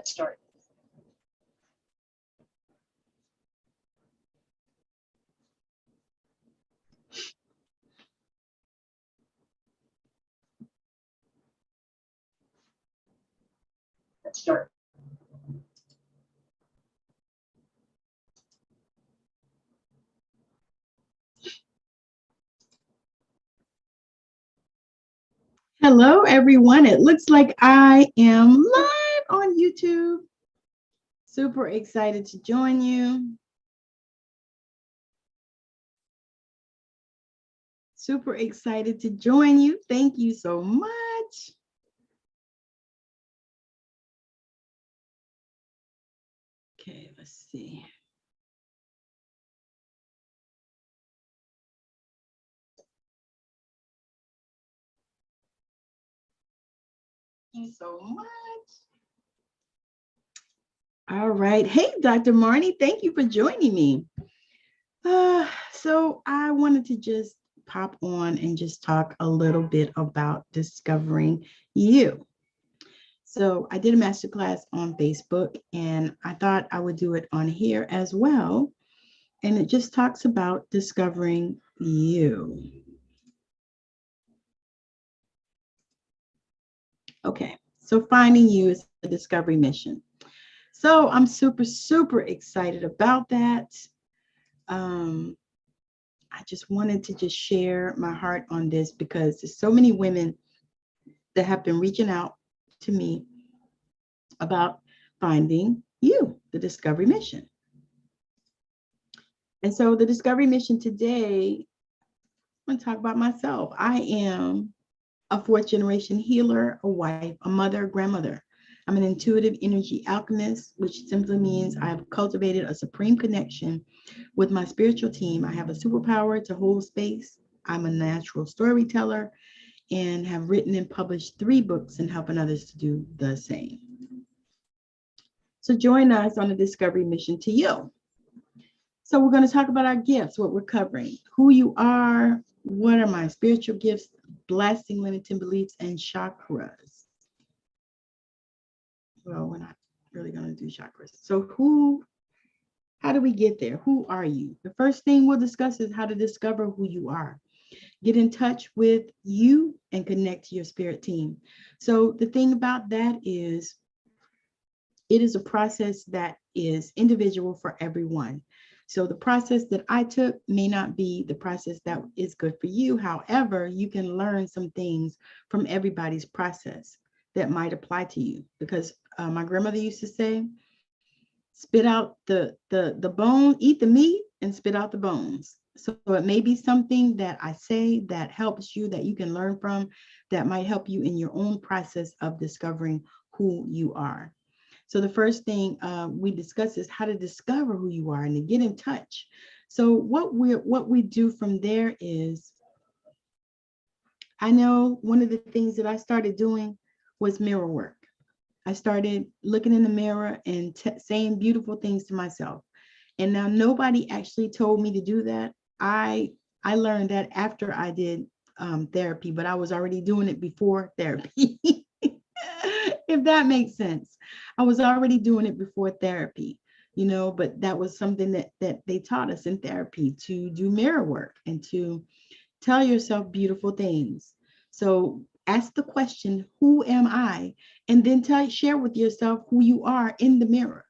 Let's start. Let's start. Hello, everyone. It looks like I am live on YouTube. Super excited to join you. Super excited to join you. Thank you so much. Okay, let's see. Thank you so much. All right. Hey, Dr. Marnie, thank you for joining me. So I wanted to just pop on and just talk a little bit about discovering you. So I did a masterclass on Facebook, and I thought I would do it on here as well. And it just talks about discovering you. Okay, so finding you is a discovery mission. So I'm super, super excited about that. I just wanted to just share my heart on this because there's so many women that have been reaching out to me about finding you, the discovery mission. And so the discovery mission today, I'm going to talk about myself. I am a fourth generation healer, a wife, a mother, a grandmother. I'm an intuitive energy alchemist, which simply means I have cultivated a supreme connection with my spiritual team. I have a superpower to hold space. I'm a natural storyteller and have written and published 3 books and helping others to do the same. So join us on the discovery mission to you. So we're going to talk about our gifts, what we're covering, who you are, what are my spiritual gifts, blasting limiting beliefs, and chakras. Well, we're not really going to do chakras. So how do we get there? Who are you? The first thing we'll discuss is how to discover who you are. Get in touch with you and connect to your spirit team. So the thing about that is, it is a process that is individual for everyone. So the process that I took may not be the process that is good for you. However, you can learn some things from everybody's process that might apply to you. Because my grandmother used to say, spit out the bone, eat the meat and spit out the bones. So it may be something that I say that helps you, that you can learn from, that might help you in your own process of discovering who you are. So the first thing we discuss is how to discover who you are and to get in touch. So what we do from there is, I know one of the things that I started doing was mirror work. I started looking in the mirror and saying beautiful things to myself. And now nobody actually told me to do that. I learned that after I did therapy, but I was already doing it before therapy. If that makes sense. I was already doing it before therapy, but that was something that they taught us in therapy, to do mirror work and to tell yourself beautiful things. So ask the question, who am I? And then share with yourself who you are in the mirror.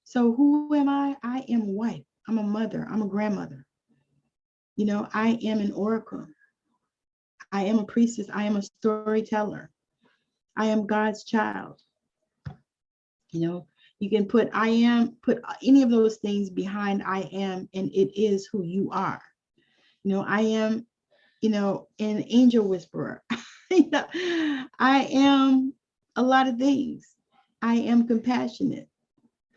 So who am I? I am a wife. I'm a mother. I'm a grandmother. I am an oracle. I am a priestess. I am a storyteller. I am God's child. You can put any of those things behind I am, and it is who you are. I am, an angel whisperer. I am a lot of things. I am compassionate.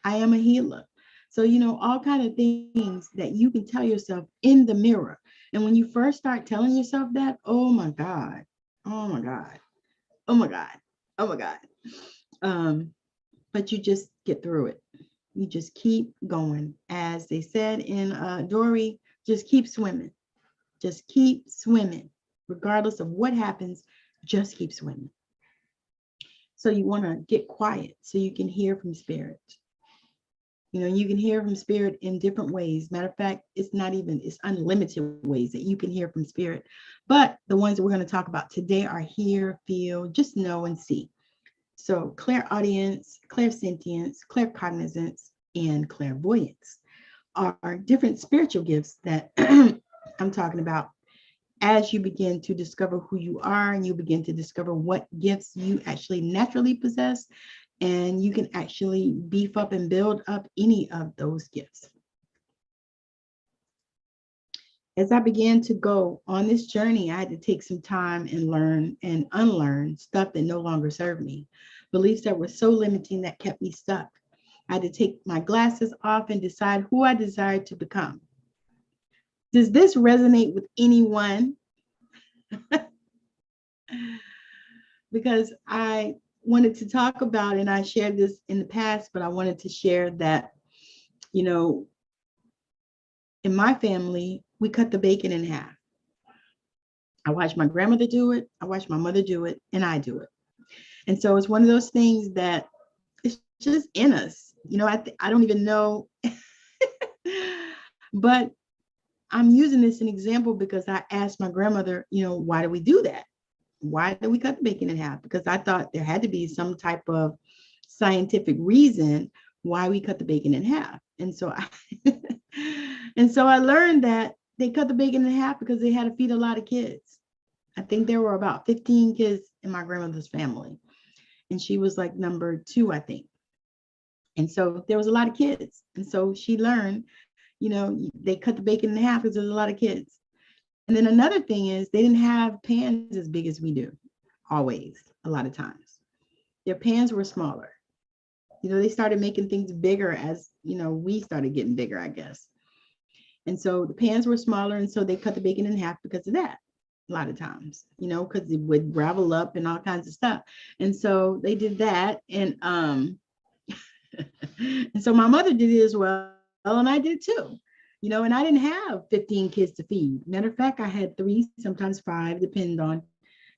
I am a healer. So, all kind of things that you can tell yourself in the mirror. And when you first start telling yourself that, oh my God, oh my God, oh my God, oh my God. But you just get through it. You just keep going. As they said in Dory, just keep swimming. Just keep swimming. Regardless of what happens, just keep swimming. So you want to get quiet so you can hear from spirit. You know, you can hear from spirit in different ways. Matter of fact, it's unlimited ways that you can hear from spirit. But the ones that we're going to talk about today are hear, feel, just know, and see. So clairaudience, clairsentience, claircognizance, and clairvoyance are different spiritual gifts that I'm talking about as you begin to discover who you are, and you begin to discover what gifts you actually naturally possess, and you can actually beef up and build up any of those gifts. As I began to go on this journey, I had to take some time and learn and unlearn stuff that no longer served me, beliefs that were so limiting that kept me stuck. I had to take my glasses off and decide who I desired to become. Does this resonate with anyone? Because I wanted to talk about, and I shared this in the past, but I wanted to share that, you know, in my family, we cut the bacon in half. I watched my grandmother do it, I watched my mother do it, and I do it. And so it's one of those things that it's just in us. You know, I don't even know, but I'm using this as an example because I asked my grandmother, you know, why do we do that? Why do we cut the bacon in half? Because I thought there had to be some type of scientific reason why we cut the bacon in half. And so I learned that they cut the bacon in half because they had to feed a lot of kids. I think there were about 15 kids in my grandmother's family, and she was like number 2, I think. And so there was a lot of kids. And so she learned, you know, they cut the bacon in half because there's a lot of kids. And then another thing is they didn't have pans as big as we do, always, a lot of times. Their pans were smaller. You know, they started making things bigger as, you know, we started getting bigger, I guess. And so the pans were smaller, and so they cut the bacon in half because of that, a lot of times, you know, because it would gravel up and all kinds of stuff. And so they did that. And and so my mother did it as well, and I did too. You know, and I didn't have 15 kids to feed. Matter of fact, I had 3, sometimes 5, depending on,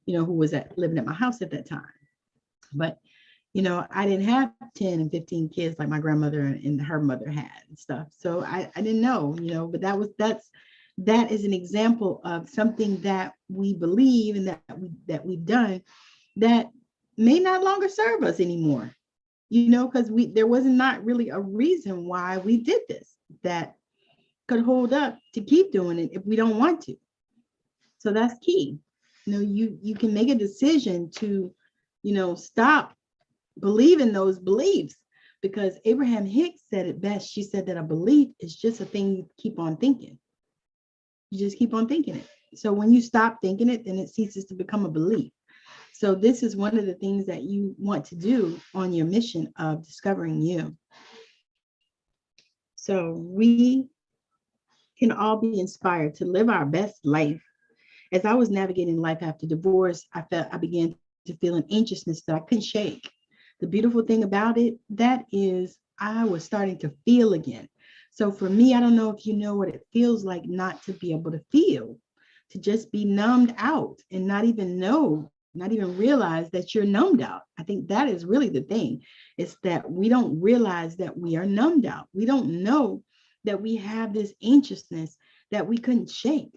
you know, who was living at my house at that time. But, you know, I didn't have 10 and 15 kids like my grandmother and her mother had and stuff. So I didn't know, you know, but that is an example of something that we believe and that we've done that may not longer serve us anymore, you know, because there was not really a reason why we did this that could hold up to keep doing it if we don't want to. So that's key. You know, you can make a decision to, you know, stop believing those beliefs, because Abraham Hicks said it best. She said that a belief is just a thing you keep on thinking. You just keep on thinking it. So when you stop thinking it, then it ceases to become a belief. So this is one of the things that you want to do on your mission of discovering you. So we can all be inspired to live our best life. As I was navigating life after divorce, I began to feel an anxiousness that I couldn't shake. The beautiful thing about it, that is, I was starting to feel again. So for me, I don't know if you know what it feels like not to be able to feel, to just be numbed out and not even realize that you're numbed out. I think that is really the thing. It's that we don't realize that we are numbed out. We don't know that we have this anxiousness that we couldn't shake.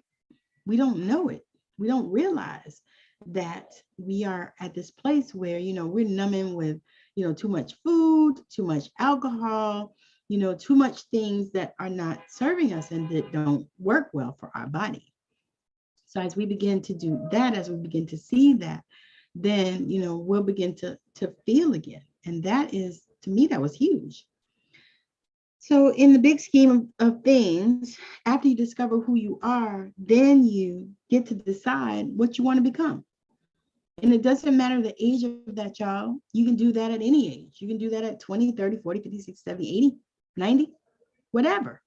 We don't know it. We don't realize that we are at this place where, you know, we're numbing with, you know, too much food, too much alcohol, you know, too much things that are not serving us and that don't work well for our body. So as we begin to do that, as we begin to see that, then, you know, we'll begin to feel again. And that is, to me, that was huge. So in the big scheme of things, after you discover who you are, then you get to decide what you want to become. And it doesn't matter the age of that child. You can do that at any age. You can do that at 20, 30, 40, 50, 60, 70, 80, 90, whatever.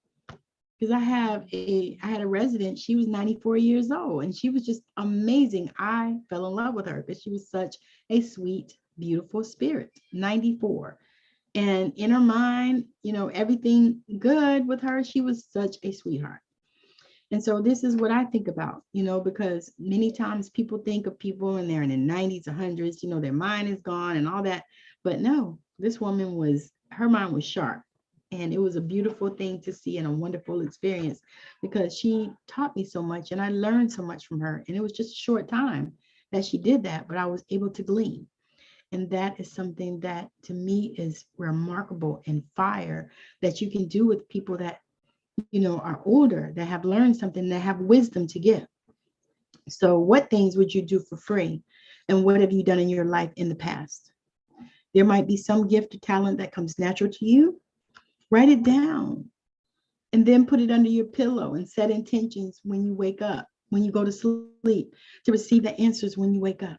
Because I had a resident, she was 94 years old, and she was just amazing. I fell in love with her because she was such a sweet, beautiful spirit, 94. And in her mind, you know, everything good with her. She was such a sweetheart. And so this is what I think about, because many times people think of people and they're in the 90s, 100s, their mind is gone and all that. But no, this woman her mind was sharp. And it was a beautiful thing to see and a wonderful experience because she taught me so much and I learned so much from her. And it was just a short time that she did that, but I was able to glean. And that is something that to me is remarkable and fire that you can do with people that, are older, that have learned something, that have wisdom to give. So what things would you do for free? And what have you done in your life in the past? There might be some gift or talent that comes natural to you. Write it down and then put it under your pillow and set intentions when you wake up, when you go to sleep, to receive the answers when you wake up.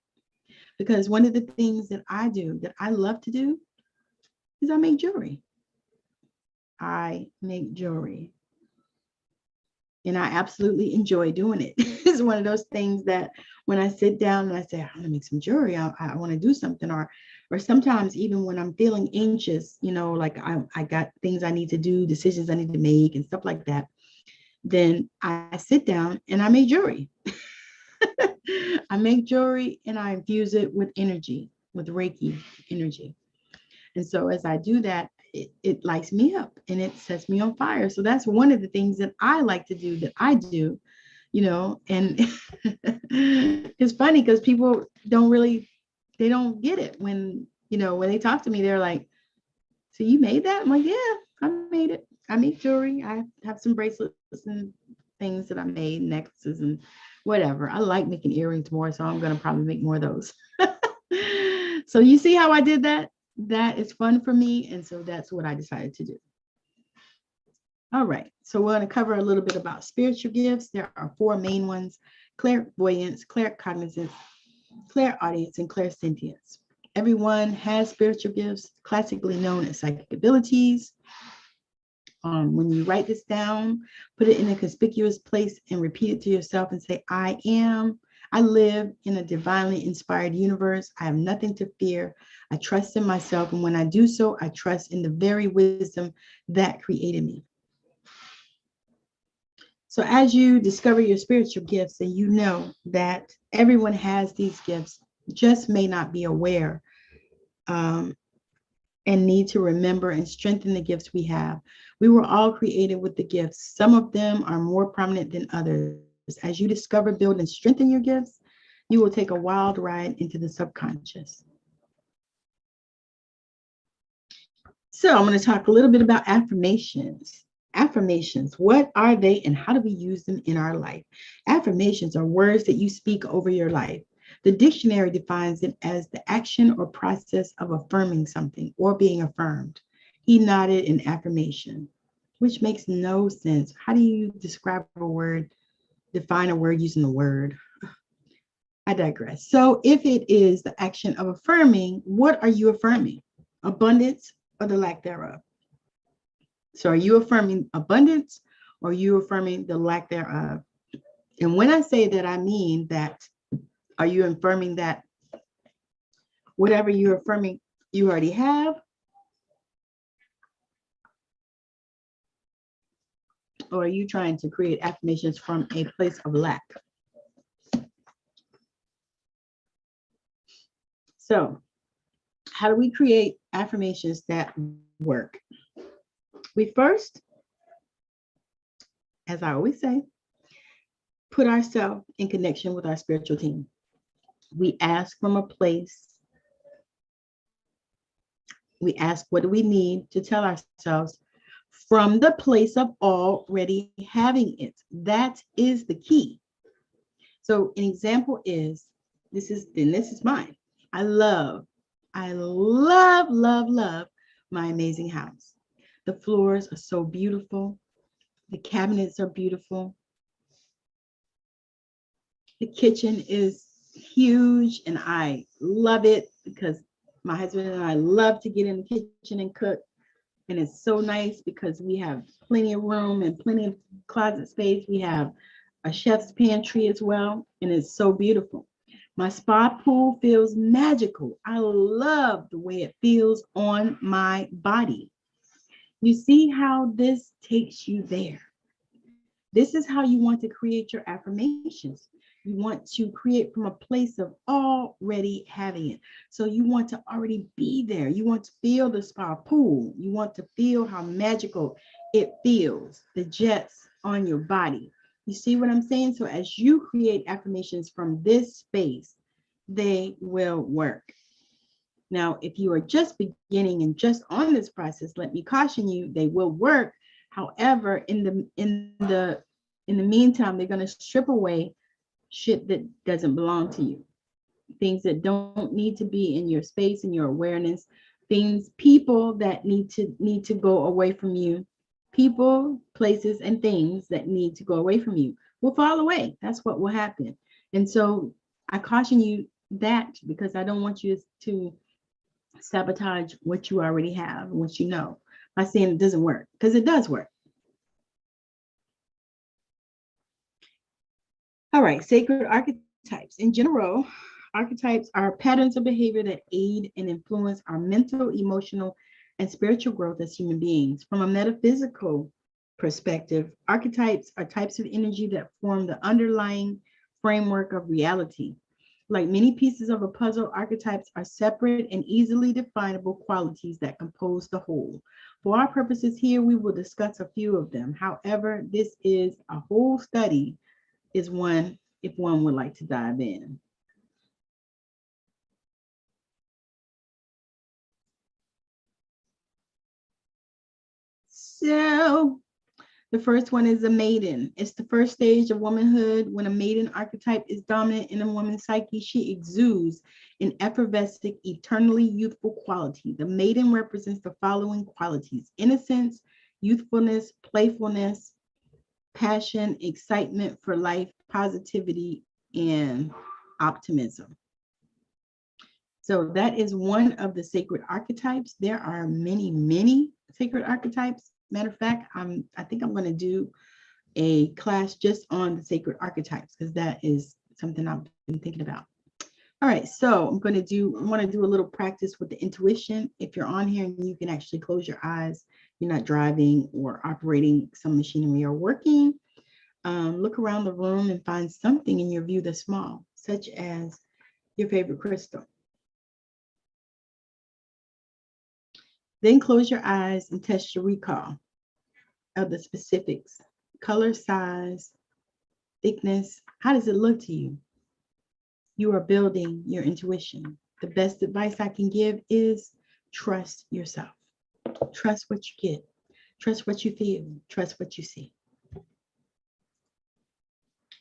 Because one of the things that I do, that I love to do, is I make jewelry. I make jewelry. And I absolutely enjoy doing it. It's one of those things that when I sit down and I say, I want to make some jewelry, I want to do something, or sometimes even when I'm feeling anxious, like I got things I need to do, decisions I need to make and stuff like that, then I sit down and I make jewelry. I make jewelry and I infuse it with energy, with Reiki energy. And so as I do that, it lights me up and it sets me on fire. So that's one of the things that I like to do, that I do, and it's funny because people they don't get it when they talk to me, they're like, so you made that? I'm like, yeah, I made it. I make jewelry. I have some bracelets and things that I made, necklaces and whatever. I like making earrings more, so I'm going to probably make more of those. So you see how I did that? That is fun for me. And so that's what I decided to do. All right. So we're going to cover a little bit about spiritual gifts. There are 4 main ones: clairvoyance, claircognizance, clairaudience, and clairsentience. Everyone has spiritual gifts, classically known as psychic abilities. When you write this down, put it in a conspicuous place and repeat it to yourself and say, I live in a divinely inspired universe. I have nothing to fear. I trust in myself. And when I do so, I trust in the very wisdom that created me. So as you discover your spiritual gifts and you know that everyone has these gifts, just may not be aware and need to remember and strengthen the gifts we have. We were all created with the gifts. Some of them are more prominent than others. As you discover, build, and strengthen your gifts, you will take a wild ride into the subconscious. So I'm going to talk a little bit about affirmations. Affirmations, what are they and how do we use them in our life? Affirmations are words that you speak over your life. The dictionary defines it as the action or process of affirming something or being affirmed. He nodded in affirmation, which makes no sense. How do you describe a word, define a word using the word? I digress. So if it is the action of affirming, what are you affirming? Abundance or the lack thereof? So are you affirming abundance or are you affirming the lack thereof? And when I say that, I mean that, are you affirming that whatever you're affirming you already have? Or are you trying to create affirmations from a place of lack? So how do we create affirmations that work? We first, as I always say, put ourselves in connection with our spiritual team. We ask from a place. We ask, what do we need to tell ourselves from the place of already having it? That is the key. So an example is, this is mine. I love my amazing house. The floors are so beautiful. The cabinets are beautiful. The kitchen is huge and I love it because my husband and I love to get in the kitchen and cook. And it's so nice because we have plenty of room and plenty of closet space. We have a chef's pantry as well, and it's so beautiful. My spa pool feels magical. I love the way it feels on my body. You see how this takes you there. This is how you want to create your affirmations. You want to create from a place of already having it. So you want to already be there. You want to feel the spa pool. You want to feel how magical it feels, the jets on your body. You see what I'm saying? So as you create affirmations from this space, they will work. Now, if you are just beginning and just on this process, let me caution you, they will work. However, in the meantime, they're going to strip away shit that doesn't belong to you, things that don't need to be in your space and your awareness, things, people that need to go away from you, people, places, and things that need to go away from you will fall away. That's what will happen. And so I caution you that, because I don't want you to sabotage what you already have, what you know, by saying it doesn't work, because it does work. All right, sacred archetypes. In general, archetypes are patterns of behavior that aid and influence our mental, emotional, and spiritual growth as human beings. From a metaphysical perspective, archetypes are types of energy that form the underlying framework of reality. Like many pieces of a puzzle, archetypes are separate and easily definable qualities that compose the whole. For our purposes here, we will discuss a few of them. However, this is a whole study, is one if one would like to dive in. So the first one is a maiden. It's the first stage of womanhood. When a maiden archetype is dominant in a woman's psyche, she exudes an effervescent, eternally youthful quality. The maiden represents the following qualities: innocence, youthfulness, playfulness, passion, excitement for life, positivity, and optimism. So that is one of the sacred archetypes. There are many, many sacred archetypes. Matter of fact, I think I'm going to do a class just on the sacred archetypes, because that is something I've been thinking about. All right, so I want to do a little practice with the intuition. If you're on here and you can actually close your eyes, you're not driving or operating some machinery or working, look around the room and find something in your view that's small, such as your favorite crystal. Then close your eyes and test your recall of the specifics: color, size, thickness. How does it look to you? You are building your intuition. The best advice I can give is trust yourself. Trust what you get. Trust what you feel. Trust what you see.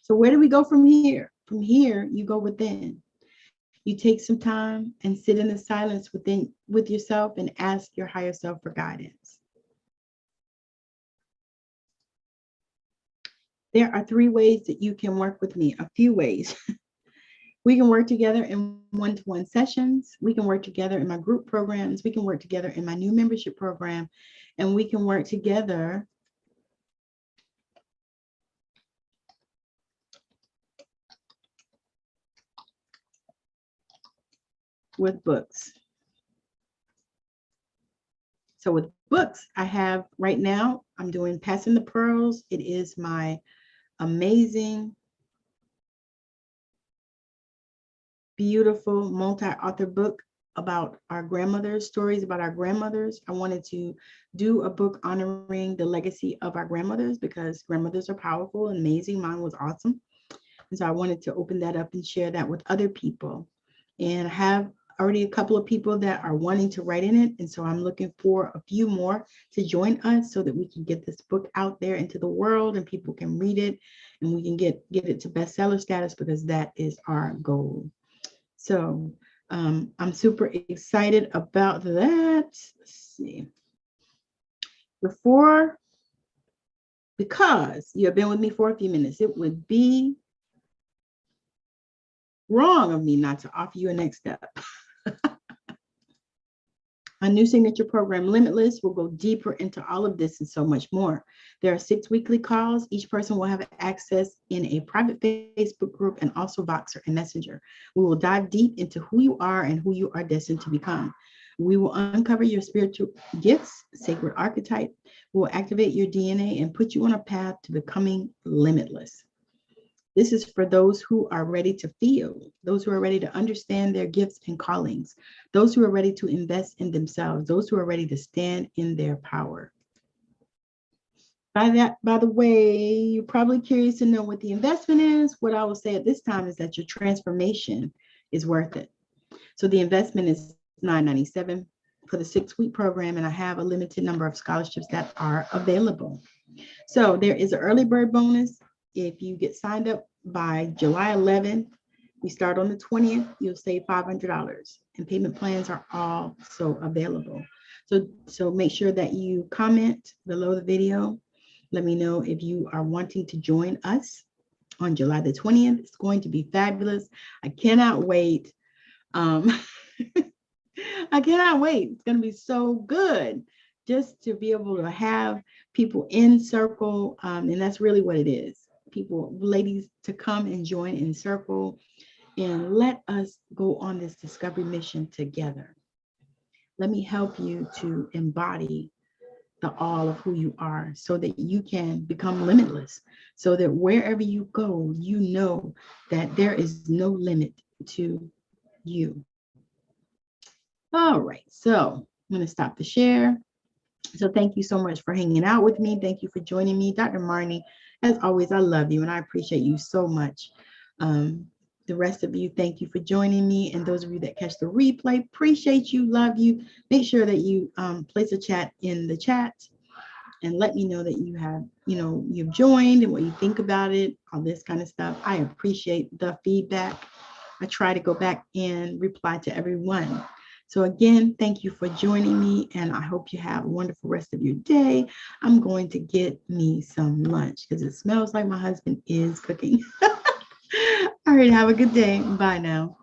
So where do we go from here? From here, you go within. You take some time and sit in the silence with yourself and ask your higher self for guidance. There are 3 ways that you can work with me, a few ways. We can work together in one-to-one sessions. We can work together in my group programs. We can work together in my new membership program. And we can work together with books. So with books, I have right now, I'm doing Passing the Pearls. It is my amazing, beautiful multi-author book about our grandmothers, stories about our grandmothers. I wanted to do a book honoring the legacy of our grandmothers, because grandmothers are powerful and amazing. Mine was awesome. And so I wanted to open that up and share that with other people. And I have already a couple of people that are wanting to write in it. And so I'm looking for a few more to join us so that we can get this book out there into the world and people can read it and we can get it to bestseller status, because that is our goal. So I'm super excited about that. Let's see. Because you have been with me for a few minutes, it would be wrong of me not to offer you a next step. My new signature program, Limitless, will go deeper into all of this and so much more. There are 6 weekly calls. Each person will have access in a private Facebook group and also Voxer and Messenger. We will dive deep into who you are and who you are destined to become. We will uncover your spiritual gifts, sacred archetype. We will activate your DNA and put you on a path to becoming limitless. This is for those who are ready to feel, those who are ready to understand their gifts and callings, those who are ready to invest in themselves, those who are ready to stand in their power. By the way, you're probably curious to know what the investment is. What I will say at this time is that your transformation is worth it. So the investment is $9.97 for the 6-week program, and I have a limited number of scholarships that are available. So there is an early bird bonus. If you get signed up by July 11th, we start on the 20th, you'll save $500, and payment plans are also available. So make sure that you comment below the video. Let me know if you are wanting to join us on July the 20th. It's going to be fabulous. I cannot wait. I cannot wait. It's going to be so good just to be able to have people in circle. And that's really what it is. People, ladies, to come and join in circle and let us go on this discovery mission together. Let me help you to embody the all of who you are so that you can become limitless, so that wherever you go, you know that there is no limit to you. All right, so I'm going to stop the share. So thank you so much for hanging out with me. Thank you for joining me. Dr. Marnie, as always, I love you and I appreciate you so much. The rest of you, thank you for joining me. And those of you that catch the replay, appreciate you, love you. Make sure that you place a chat in the chat and let me know that you have, you've joined and what you think about it, all this kind of stuff. I appreciate the feedback. I try to go back and reply to everyone. So again, thank you for joining me, and I hope you have a wonderful rest of your day. I'm going to get me some lunch because it smells like my husband is cooking. All right, have a good day. Bye now.